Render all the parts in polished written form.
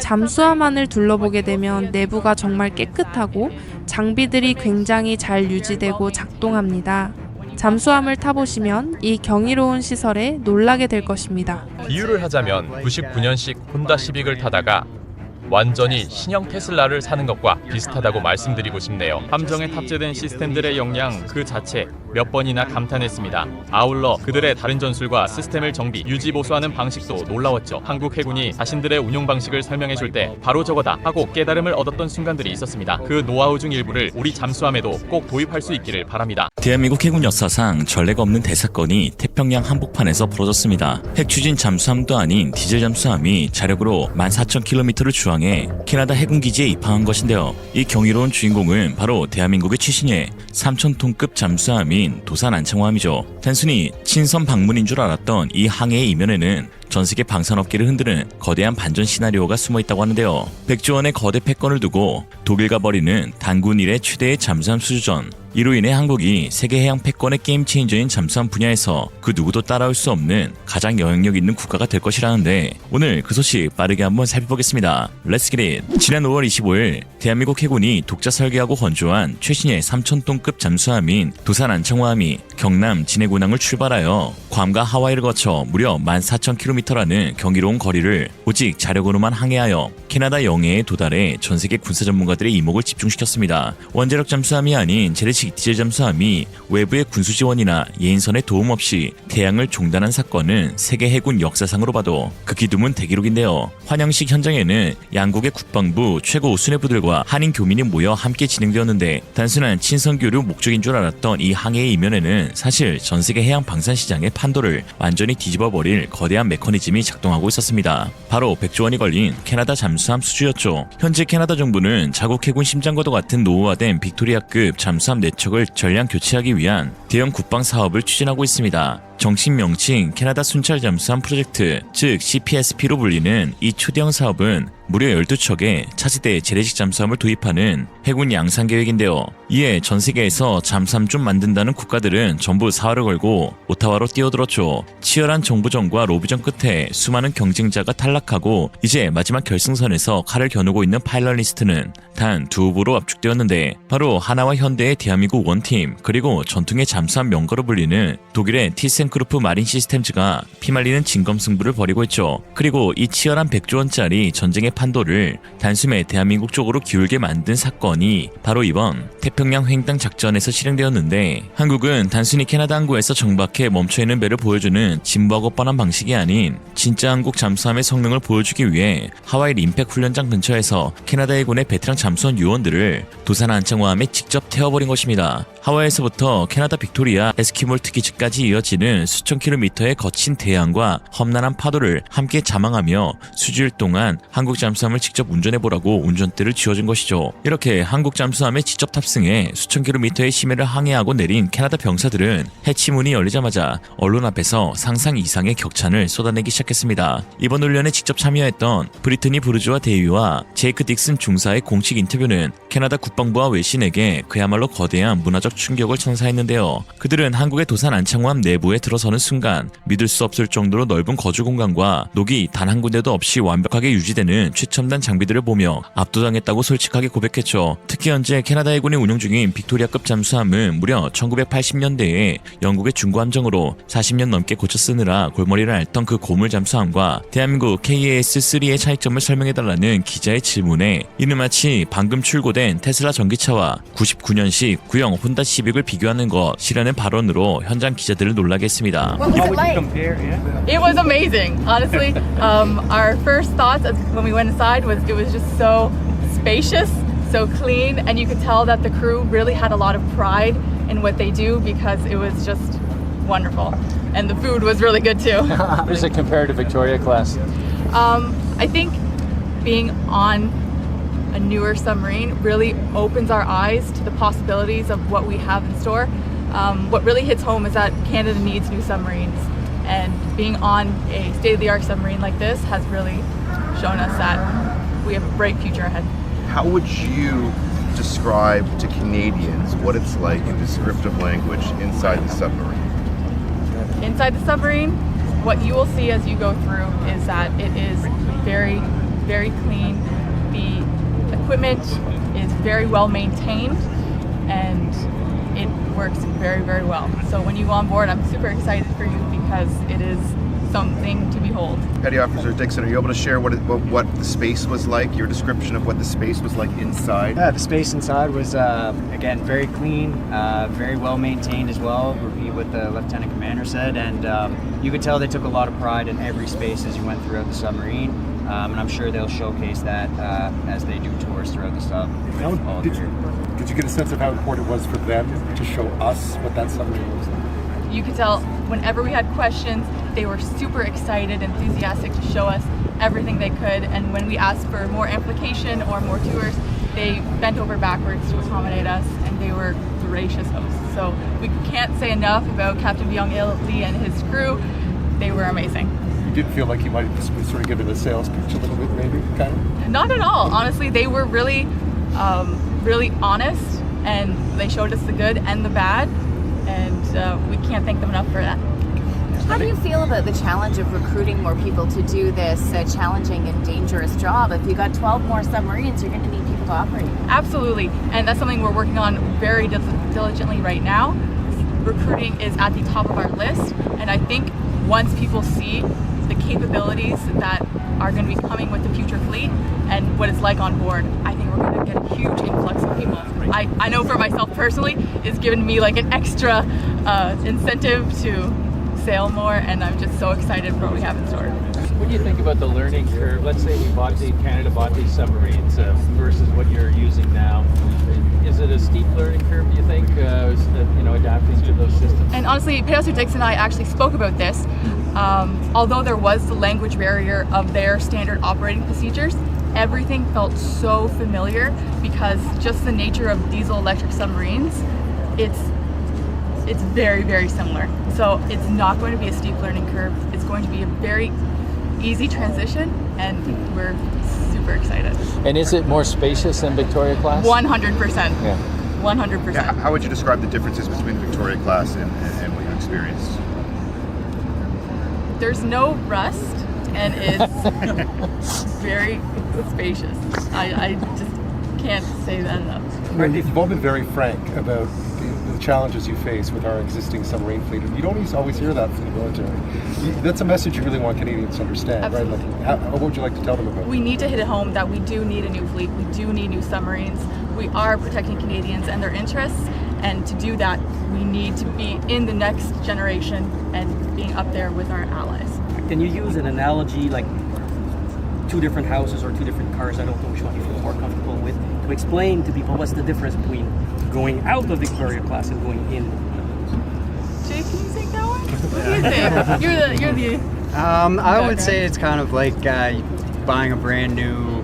잠수함 안을 둘러보게 되면 내부가 정말 깨끗하고 장비들이 굉장히 잘 유지되고 작동합니다. 잠수함을 타보시면 이 경이로운 시설에 놀라게 될 것입니다. 비유를 하자면 99년식 혼다 시빅을 타다가 완전히 신형 테슬라를 사는 것과 비슷하다고 말씀드리고 싶네요. 함정에 탑재된 시스템들의 역량 그 자체 몇 번이나 감탄했습니다. 아울러 그들의 다른 전술과 시스템을 정비, 유지 보수하는 방식도 놀라웠죠. 한국 해군이 자신들의 운용 방식을 설명해 줄 때 바로 저거다 하고 깨달음을 얻었던 순간들이 있었습니다. 그 노하우 중 일부를 우리 잠수함에도 꼭 도입할 수 있기를 바랍니다. 대한민국 해군 역사상 전례가 없는 대사건이 태평양 한복판에서 벌어졌습니다. 핵추진 잠수함도 아닌 디젤 잠수함이 자력으로 14,000km를 주항해 캐나다 해군기지에 입항한 것인데요. 이 경이로운 주인공은 바로 대한민국의 최신의 3,000톤급 잠수함인 도산 안창호함이죠. 단순히 친선 방문인 줄 알았던 이 항해의 이면에는 전세계 방산업계를 흔드는 거대한 반전 시나리오가 숨어있다고 하는데요. 100조 원의 거대 패권을 두고 독일과 벌이는 단군 이래 최대의 잠수함 수주전. 이로 인해 한국이 세계 해양 패권의 게임 체인저인 잠수함 분야에서 그 누구도 따라올 수 없는 가장 영향력 있는 국가가 될 것이라는데 오늘 그 소식 빠르게 한번 살펴보겠습니다. Let's get it! 지난 5월 25일 대한민국 해군이 독자 설계하고 건조한 최신의 3,000톤급 잠수함인 도산 안창호함이 경남 진해군항을 출발하여 괌과 하와이를 거쳐 무려 14,000km라는 경이로운 거리를 오직 자력으로만 항해하여 캐나다 영해에 도달해 전세계 군사 전문가들의 이목을 집중시켰습니다. 원자력 잠수함이 아닌 재래식 디젤 잠수함이 외부의 군수 지원이나 예인선의 도움 없이 태양을 종단한 사건은 세계 해군 역사상으로 봐도 극히 드문 대기록인데요. 환영식 현장에는 양국의 국방부 최고 수뇌부들과 한인 교민이 모여 함께 진행되었는데 단순한 친선 교류 목적인 줄 알았던 이 항해의 이면에는 사실 전세계 해양 방산 시장의 판도를 완전히 뒤집어버릴 거대한 메커니즘이 작동하고 있었습니다. 바로 100조 원이 걸린 캐나다 잠수함 수주였죠. 현재 캐나다 정부는 자국 해군 심장과도 같은 노후화된 빅토리아급 잠수함 4척을 전량 교체하기 위한 대형 국방 사업을 추진하고 있습니다. 정식 명칭 캐나다 순찰 잠수함 프로젝트, 즉 CPSP로 불리는 이 초대형 사업은 무려 12척의 차세대 재래식 잠수함을 도입하는 해군 양산 계획인데요. 이에 전 세계에서 잠수함 좀 만든다는 국가들은 전부 사활을 걸고 오타와로 뛰어들었죠. 치열한 정부전과 로비전 끝에 수많은 경쟁자가 탈락하고 이제 마지막 결승선에서 칼을 겨누고 있는 파이널리스트는 단 2후보로 압축되었는데 바로 하나와 현대의 대한민국 원팀 그리고 전통의 잠수함 명가로 불리는 독일의 티센크루프 마린 시스템즈가 피말리는 진검승부를 벌이고 있죠. 그리고 이 치열한 100조 원짜리 전쟁의 판도를 단숨에 대한민국 쪽으로 기울게 만든 사건이 바로 이번 태평양 횡단 작전에서 실행되었는데 한국은 단순히 캐나다 항구에서 정박해 멈춰있는 배를 보여주는 진부하고 뻔한 방식이 아닌 진짜 한국 잠수함의 성능을 보여주기 위해 하와이 림팩 훈련장 근처에서 캐나다 해군의 베테랑 잠수원 요원들을 도산 안창호함에 직접 태워버린 것입니다. 하와이에서부터 캐나다 빅토리아 에스키몰 특기지까지 이어지는 수천 킬로미터의 거친 대양과 험난한 파도를 함께 자망하며 수주일 동안 한국 잠수함을 직접 운전해보라고 운전대를 쥐어준 것이죠. 이렇게 한국 잠수함에 직접 탑승해 수천 킬로미터의 심해를 항해하고 내린 캐나다 병사들은 해치문이 열리자마자 언론 앞에서 상상 이상의 격찬을 쏟아내기 시작했습니다. 이번 훈련에 직접 참여했던 브리트니 부르주아 대위와 제이크 딕슨 중사의 공식 인터뷰는 캐나다 국방부와 외신에게 그야말로 거대한 문화적 충격을 선사했는데요. 그들은 한국의 도산 안창호함 내부에 들어서는 순간 믿을 수 없을 정도로 넓은 거주 공간과 녹이 단 한 군데도 없이 완벽하게 유지되는 최첨단 장비들을 보며 압도당했다고 솔직하게 고백했죠. 특히 현재 캐나다 해군이 운용 중인 빅토리아급 잠수함은 무려 1980년대에 영국의 중고함정으로 40년 넘게 고쳐 쓰느라 골머리를 앓던 그 고물 잠수함과 대한민국 KAS-3의 차이점을 설명해달라는 기자의 질문에 이는 마치 방금 출고된 테슬라 전기차와 99년식 구형 혼다 시빅을 비교하는 것이라는 발언으로 현장 기자들을 놀라게 했습니다. It was amazing, honestly. Our first thoughts when we went inside was it was just so spacious, so clean, and you could tell that the crew really had a lot of pride in what they do because it was just wonderful. And the food was really good too. How does it compare to Victoria class? I think being on a newer submarine really opens our eyes to the possibilities of what we have in store. What really hits home is that Canada needs new submarines, and being on a state-of-the-art submarine like this has really shown us that we have a bright future ahead. How would you describe to Canadians what it's like in descriptive language inside the submarine? Inside the submarine, what you will see as you go through is that it is very, very clean, equipment is very well maintained and it works very, very well. So when you go on board, I'm super excited for you because it is something to behold. Petty Officer Dixon, are you able to share what the space was like, your description of what the space was like inside? Yeah, the space inside was, again, very clean, very well maintained as well, repeat what the Lieutenant Commander said, and you could tell they took a lot of pride in every space as you went throughout the submarine, and I'm sure they'll showcase that as they do tours throughout the sub. Did you get a sense of how important it was for them to show us what that submarine was like? You could tell whenever we had questions, they were super excited, enthusiastic to show us everything they could. And when we asked for more amplification or more tours, they bent over backwards to accommodate us, and they were gracious hosts. So we can't say enough about Captain Byung-il Lee and his crew. They were amazing. You did feel like you might have sort of given the sales pitch a little bit, maybe, kind of? Not at all. Honestly, they were really, really honest, and they showed us the good and the bad, and we can't thank them enough for that. How do you feel about the challenge of recruiting more people to do this challenging and dangerous job? If you got 12 more submarines, you're going to need people to operate. Absolutely, and that's something we're working on very diligently right now. Recruiting is at the top of our list, and I think once people see the capabilities that are going to be coming with the future fleet and what it's like on board, I think we're going to get a huge influx of people. I know for myself personally, it's given me like an extra incentive to sail more, and I'm just so excited for what we have in store. What do you think about the learning curve? Let's say Canada bought these submarines versus what you're using now. Is it a steep learning curve, do you think, adapting to those systems? And honestly, Petty Officer Dixon and I actually spoke about this. Although there was the language barrier of their standard operating procedures, everything felt so familiar because just the nature of diesel electric submarines, it's very, very similar. So it's not going to be a steep learning curve. It's going to be a very easy transition, and we're super excited. And is it more spacious than Victoria class? 100%. Yeah. 100%. Yeah, how would you describe the differences between Victoria class and what you experienced? There's no rust, and it's very spacious. I just can't say that enough. You've all been very frank about the challenges you face with our existing submarine fleet. You don't always hear that from the military. That's a message you really want Canadians to understand, Absolutely. right? What would you like to tell them about? We need to hit it home that we do need a new fleet. We do need new submarines. We are protecting Canadians and their interests, and to do that, we need to be in the next generation and being up there with our allies. Can you use an analogy like two different houses or two different cars? I don't know which one you feel more comfortable with, to explain to people what's the difference between going out of Victoria class and going in. Jake, can you take that one? What do you think? You're the. I would say it's kind of like buying a brand new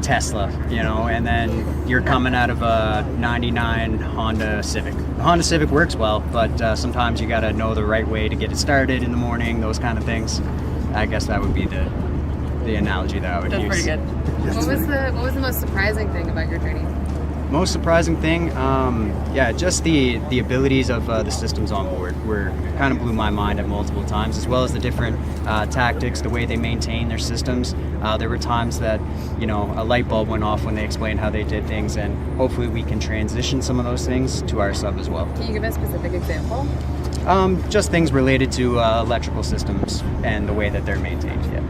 Tesla, and then you're coming out of a 99 Honda Civic. The Honda Civic works well, but sometimes you got to know the right way to get it started in the morning, those kind of things. I guess that would be the analogy that I would use. That's pretty good. What was the most surprising thing about your journey? Most surprising thing, just the abilities of the systems on board kind of blew my mind at multiple times, as well as the different tactics, the way they maintain their systems. There were times that, a light bulb went off when they explained how they did things, and hopefully we can transition some of those things to our sub as well. Can you give a specific example? Just things related to electrical systems and the way that they're maintained, yeah.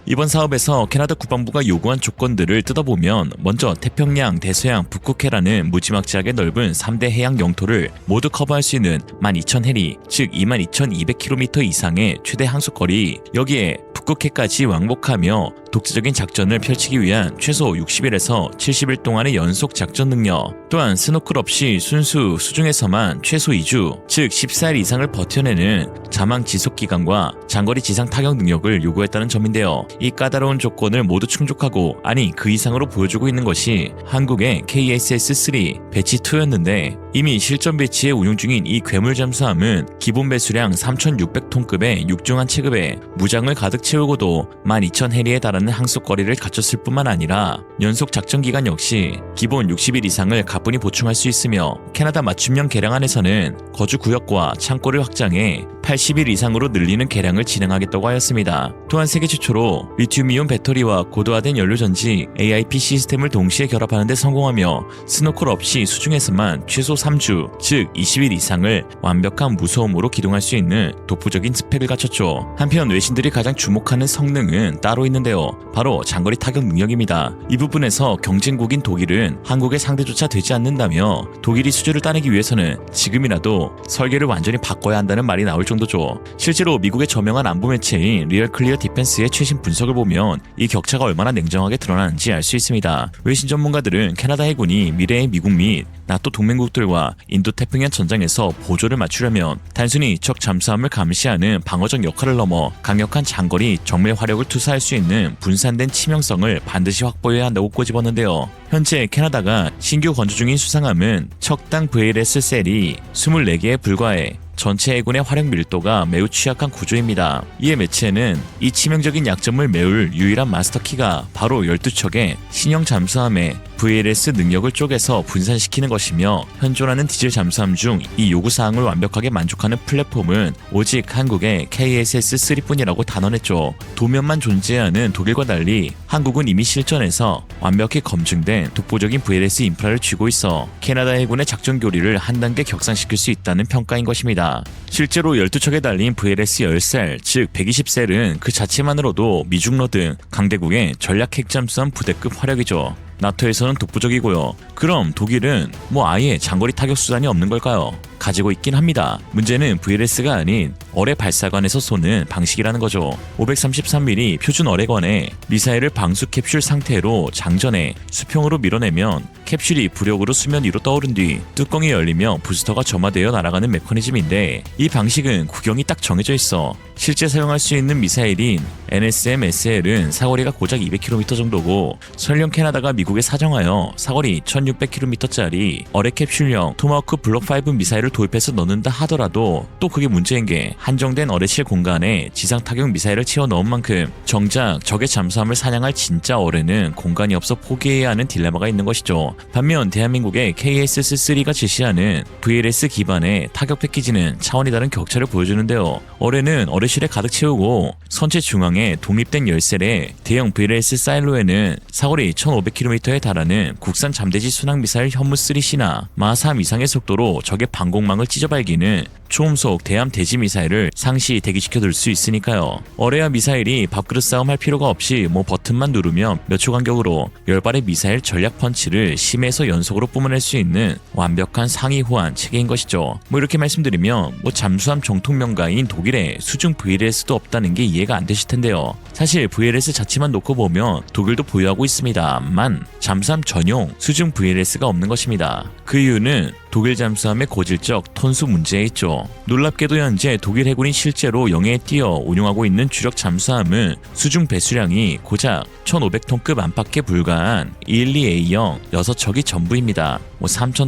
이번 사업에서 캐나다 국방부가 요구한 조건들을 뜯어보면 먼저 태평양, 대서양, 북극해라는 무지막지하게 넓은 3대 해양 영토를 모두 커버할 수 있는 12,000해리, 즉 22,200km 이상의 최대 항속거리, 여기에 북극해까지 왕복하며 독자적인 작전을 펼치기 위한 최소 60일에서 70일 동안의 연속 작전 능력, 또한 스노클 없이 순수 수중에서만 최소 2주, 즉 14일 이상을 버텨내는 자망 지속 기간과 장거리 지상 타격 능력을 요구했다는 점인데요. 이 까다로운 조건을 모두 충족하고, 아니 그 이상으로 보여주고 있는 것이 한국의 KSS-3 배치2였는데, 이미 실전 배치에 운용 중인 이 괴물 잠수함은 기본 배수량 3,600톤급의 육중한 체급에 무장을 가득 채우고도 12,000해리에 달하는 않는 항속거리를 갖췄을 뿐만 아니라 연속 작전 기간 역시 기본 60일 이상을 가뿐히 보충할 수 있으며 캐나다 맞춤형 개량안에서는 거주 구역과 창고를 확장해 80일 이상으로 늘리는 개량을 진행하겠다고 하였습니다. 또한 세계 최초로 리튬이온 배터리와 고도화된 연료전지 AIP 시스템을 동시에 결합하는 데 성공하며 스노클 없이 수중에서만 최소 3주, 즉 20일 이상을 완벽한 무소음으로 기동할 수 있는 독보적인 스펙을 갖췄죠. 한편 외신들이 가장 주목하는 성능은 따로 있는데요. 바로 장거리 타격 능력입니다. 이 부분에서 경쟁국인 독일은 한국의 상대조차 되지 않는다며 독일이 수주를 따내기 위해서는 지금이라도 설계를 완전히 바꿔야 한다는 말이 나올 정도죠. 실제로 미국의 저명한 안보 매체인 리얼 클리어 디펜스의 최신 분석을 보면 이 격차가 얼마나 냉정하게 드러나는지 알 수 있습니다. 외신 전문가들은 캐나다 해군이 미래의 미국 및 나토 동맹국들과 인도 태평양 전장에서 보조를 맞추려면 단순히 적 잠수함을 감시하는 방어적 역할을 넘어 강력한 장거리 정밀 화력을 투사할 수 있는 분산된 치명성을 반드시 확보해야 한다고 꼬집었는데요. 현재 캐나다가 신규 건조 중인 수상함은 척당 VLS 셀이 24개에 불과해 전체 해군의 화력 밀도가 매우 취약한 구조입니다. 이에 매체는 이 치명적인 약점을 메울 유일한 마스터키가 바로 12척의 신형 잠수함의 VLS 능력을 쪼개서 분산시키는 것이며 현존하는 디젤 잠수함 중 이 요구사항을 완벽하게 만족하는 플랫폼은 오직 한국의 KSS-3뿐이라고 단언했죠. 도면만 존재하는 독일과 달리 한국은 이미 실전에서 완벽히 검증된 독보적인 VLS 인프라를 쥐고 있어 캐나다 해군의 작전 교리를 한 단계 격상시킬 수 있다는 평가인 것입니다. 실제로 12척에 달린 VLS 10셀, 즉 120셀은 그 자체만으로도 미중러 등 강대국의 전략 핵잠수함 부대급 화력이죠. 나토에서는 독보적이고요. 그럼 독일은 아예 장거리 타격 수단이 없는 걸까요? 가지고 있긴 합니다. 문제는 VLS가 아닌 어뢰 발사관에서 쏘는 방식이라는 거죠. 533mm 표준 어뢰관에 미사일을 방수 캡슐 상태로 장전해 수평으로 밀어내면 캡슐이 부력으로 수면 위로 떠오른 뒤 뚜껑이 열리며 부스터가 점화되어 날아가는 메커니즘인데 이 방식은 구경이 딱 정해져 있어. 실제 사용할 수 있는 미사일인 NSM-SL은 사거리가 고작 200km 정도고 설령 캐나다가 미국에 사정하여 사거리 1600km짜리 어뢰 캡슐형 토마호크 블록5 미사일을 도입해서 넣는다 하더라도 또 그게 문제인 게 한정된 어뢰실 공간에 지상 타격 미사일을 채워 넣은 만큼 정작 적의 잠수함을 사냥할 진짜 어뢰는 공간이 없어 포기해야 하는 딜레마가 있는 것이죠. 반면 대한민국의 KSS-3가 제시하는 VLS 기반의 타격 패키지는 차원이 다른 격차를 보여주는데요. 어뢰는 어뢰실에 가득 채우고 선체 중앙에 독립된 열셀에 대형 VLS 사일로에는 사거리 1500km에 달하는 국산 잠대지 순항 미사일 현무3C나 마3 이상의 속도로 적의 방공망을 찢어발기는 초음속 대함 대지 미사일을 상시 대기시켜둘 수 있으니까요. 어뢰와 미사일이 밥그릇 싸움 할 필요가 없이 버튼만 누르면 몇 초 간격으로 10발의 미사일 전략 펀치를 심해서 연속으로 뿜어낼 수 있는 완벽한 상위 호환 체계인 것이죠. 이렇게 말씀드리면 잠수함 정통 명가인 독일에 수중 VLS도 없다는 게 이해가 안 되실 텐데요. 사실 VLS 자체만 놓고 보면 독일도 보유하고 있습니다만 잠수함 전용 수중 VLS가 없는 것입니다. 그 이유는 독일 잠수함의 고질적 톤수 문제에 있죠. 놀랍게도 현재 독일 해군이 실제로 영해에 띄어 운용하고 있는 주력 잠수함은 수중 배수량이 고작 1500톤급 안팎에 불과한 212A형 6척이 전부입니다.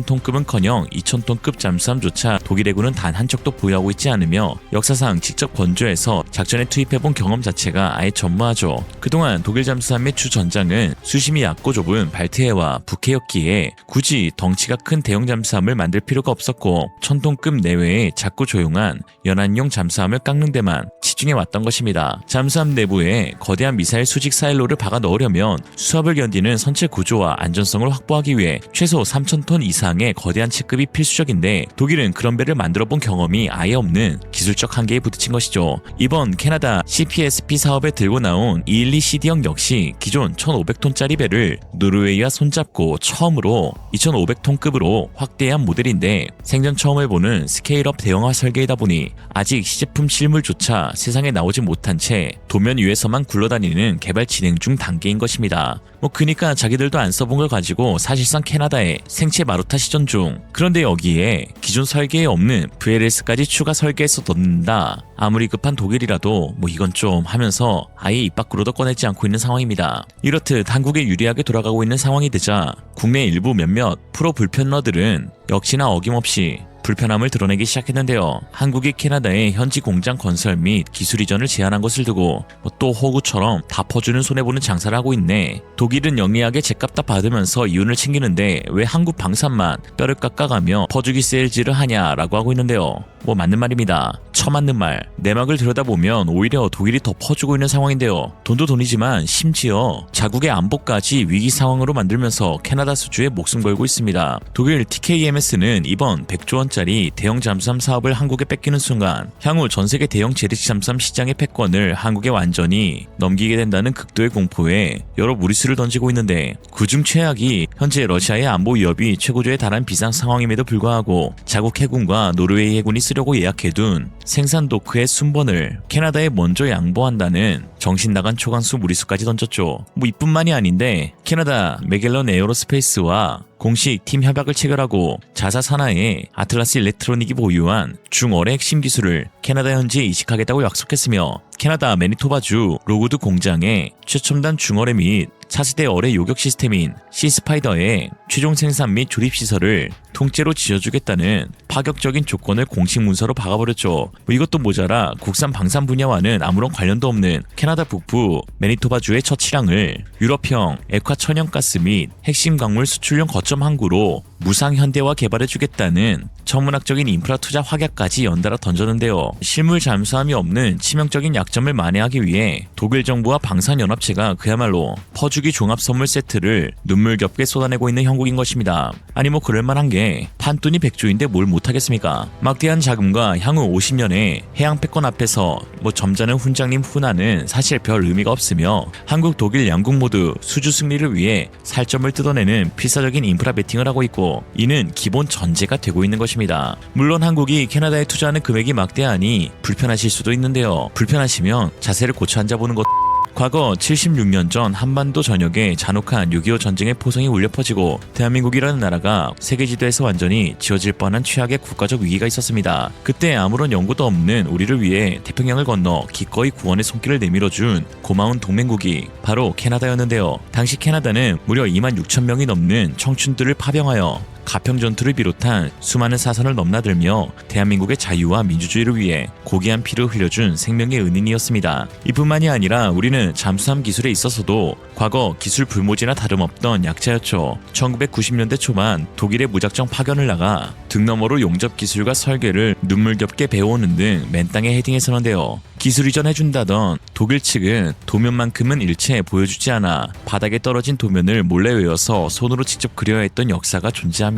3000톤급은커녕 2000톤급 잠수함조차 독일 해군은 단 한 척도 보유하고 있지 않으며 역사상 직접 건조해서 작전에 투입해본 경험 자체가 아예 전무하죠. 그동안 독일 잠수함의 주 전장은 수심이 얕고 좁은 발트해와 북해였기에 굳이 덩치가 큰 대형 잠수함을 만들 필요가 없었고 1000톤급 내외의 작고 조용한 연안용 잠수함을 깎는 데만 치중해 왔던 것입니다. 잠수함 내부에 거대한 미사일 수직 사일로를 박아 넣으려면 수압을 견디는 선체 구조와 안전성을 확보하기 위해 최소 3000톤 이상의 거대한 체급이 필수적인데 독일은 그런 배를 만들어본 경험이 아예 없는 기술적 한계에 부딪힌 것이죠. 이번 캐나다 CPSP 사업에 들고 나온 212CD형 역시 기존 1500톤짜리 배를 노르웨이와 손잡고 처음으로 2500톤급으로 확대한 모델인데 생전 처음 해보는 스케일업 대형화 설계이다 보니 아직 시제품 실물조차 세상에 나오지 못한 채 도면 위에서만 굴러다니는 개발 진행 중 단계인 것입니다. 그니까 자기들도 안 써본 걸 가지고 사실상 캐나다에 생체 마루타 시전 중. 그런데 여기에 기존 설계에 없는 VLS까지 추가 설계해서 넣는다. 아무리 급한 독일이라도 이건 좀 하면서 아예 입 밖으로도 꺼내지 않고 있는 상황입니다. 이렇듯 한국에 유리하게 돌아가고 있는 상황이 되자 국내 일부 몇몇 프로 불편러들은 역시나 어김없이 불편함을 드러내기 시작했는데요. 한국이 캐나다의 현지 공장 건설 및 기술 이전을 제한한 것을 두고 또 호구처럼 다 퍼주는 손해보는 장사를 하고 있네. 독일은 영리하게 제값 다 받으면서 이윤을 챙기는데 왜 한국 방산만 뼈를 깎아가며 퍼주기 세일즈를 하냐라고 하고 있는데요. 뭐 맞는 말입니다. 처맞는 말. 내막을 들여다보면 오히려 독일이 더 퍼주고 있는 상황인데요. 돈도 돈이지만 심지어 자국의 안보까지 위기 상황으로 만들면서 캐나다 수주에 목숨 걸고 있습니다. 독일 TKMS는 이번 100조 원짜리 대형 잠수함 사업을 한국에 뺏기는 순간 향후 전세계 대형 재래식 잠수함 시장의 패권을 한국에 완전히 넘기게 된다는 극도의 공포에 여러 무리수를 던지고 있는데, 그중 최악이 현재 러시아의 안보 위협이 최고조에 달한 비상 상황임에도 불구하고 자국 해군과 노르웨이 해군이 쓰려고 예약해둔 생산 도크의 순번을 캐나다에 먼저 양보한다는 정신 나간 초강수 무리수까지 던졌죠. 뭐 이뿐만이 아닌데 캐나다 매겔런 에어로스페이스와 공식 팀 협약을 체결하고 자사 산하의 아틀라스 일렉트로닉이 보유한 중어의 핵심 기술을 캐나다 현지에 이식하겠다고 약속했으며, 캐나다 매니토바주 로그드 공장에 최첨단 중어뢰 및 차세대 어뢰 요격 시스템인 시스파이더의 최종 생산 및 조립 시설을 통째로 지어주겠다는 파격적인 조건을 공식 문서로 박아버렸죠. 뭐 이것도 모자라 국산 방산 분야와는 아무런 관련도 없는 캐나다 북부 매니토바주의 첫 차량을 유럽형 액화 천연가스 및 핵심 광물 수출용 거점 항구로 무상 현대화 개발해주겠다는 천문학적인 인프라 투자 확약까지 연달아 던졌는데요. 실물 잠수함이 없는 치명적인 약점을 만회하기 위해 독일 정부와 방산연합체가 그야말로 퍼주기 종합 선물 세트를 눈물겹게 쏟아내고 있는 형국인 것입니다. 아니 뭐 그럴만한 게 판돈이 100조인데 뭘 못하겠습니까? 막대한 자금과 향후 50년의 해양 패권 앞에서 뭐 점잖은 훈장님 훈화는 사실 별 의미가 없으며, 한국 독일 양국 모두 수주 승리를 위해 살점을 뜯어내는 필사적인 인프라 베팅을 하고 있고, 이는 기본 전제가 되고 있는 것입니다. 물론 한국이 캐나다에 투자하는 금액이 막대하니 불편하실 수도 있는데요. 불편하시면 자세를 고쳐 앉아보는 것. 과거 76년 전 한반도 전역에 잔혹한 6.25 전쟁의 포성이 울려 퍼지고 대한민국이라는 나라가 세계 지도에서 완전히 지워질 뻔한 최악의 국가적 위기가 있었습니다. 그때 아무런 연고도 없는 우리를 위해 태평양을 건너 기꺼이 구원의 손길을 내밀어준 고마운 동맹국이 바로 캐나다였는데요. 당시 캐나다는 무려 26,000명이 넘는 청춘들을 파병하여 가평 전투를 비롯한 수많은 사선을 넘나들며 대한민국의 자유와 민주주의를 위해 고귀한 피를 흘려준 생명의 은인이었습니다. 이뿐만이 아니라 우리는 잠수함 기술에 있어서도 과거 기술 불모지나 다름없던 약자였죠. 1990년대 초반 독일의 무작정 파견을 나가 등 너머로 용접 기술과 설계를 눈물겹게 배워오는 등 맨땅에 헤딩했었는데요. 기술 이전해준다던 독일 측은 도면만큼은 일체 보여주지 않아 바닥에 떨어진 도면을 몰래 외워서 손으로 직접 그려야 했던 역사가 존재합니다.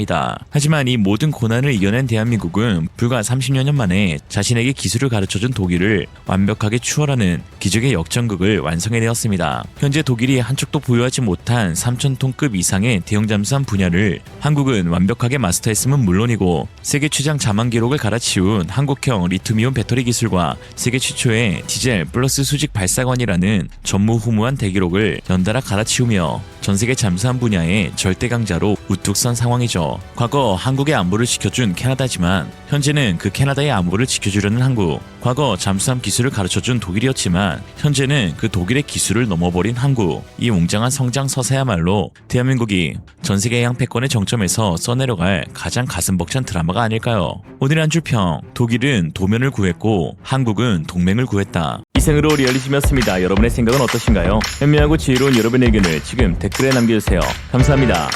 하지만 이 모든 고난을 이겨낸 대한민국은 불과 30여 년 만에 자신에게 기술을 가르쳐준 독일을 완벽하게 추월하는 기적의 역전극을 완성해내었습니다. 현재 독일이 한쪽도 보유하지 못한 3,000톤급 이상의 대형 잠수함 분야를 한국은 완벽하게 마스터했음은 물론이고, 세계 최장 자망 기록을 갈아치운 한국형 리튬이온 배터리 기술과 세계 최초의 디젤 플러스 수직 발사관이라는 전무후무한 대기록을 연달아 갈아치우며 전세계 잠수함 분야의 절대 강자로 우뚝 선 상황이죠. 과거 한국의 안보를 지켜준 캐나다지만 현재는 그 캐나다의 안보를 지켜주려는 한국. 과거 잠수함 기술을 가르쳐준 독일이었지만 현재는 그 독일의 기술을 넘어버린 한국. 이 웅장한 성장 서사야말로 대한민국이 전세계 해양 패권의 정점에서 써내려갈 가장 가슴 벅찬 드라마가 아닐까요? 오늘의 한 줄 평. 독일은 도면을 구했고 한국은 동맹을 구했다. 이상으로 리얼리즘이었습니다. 여러분의 생각은 어떠신가요? 현명하고 지혜로운 여러분의 의견을 지금 댓글에 남겨주세요. 감사합니다.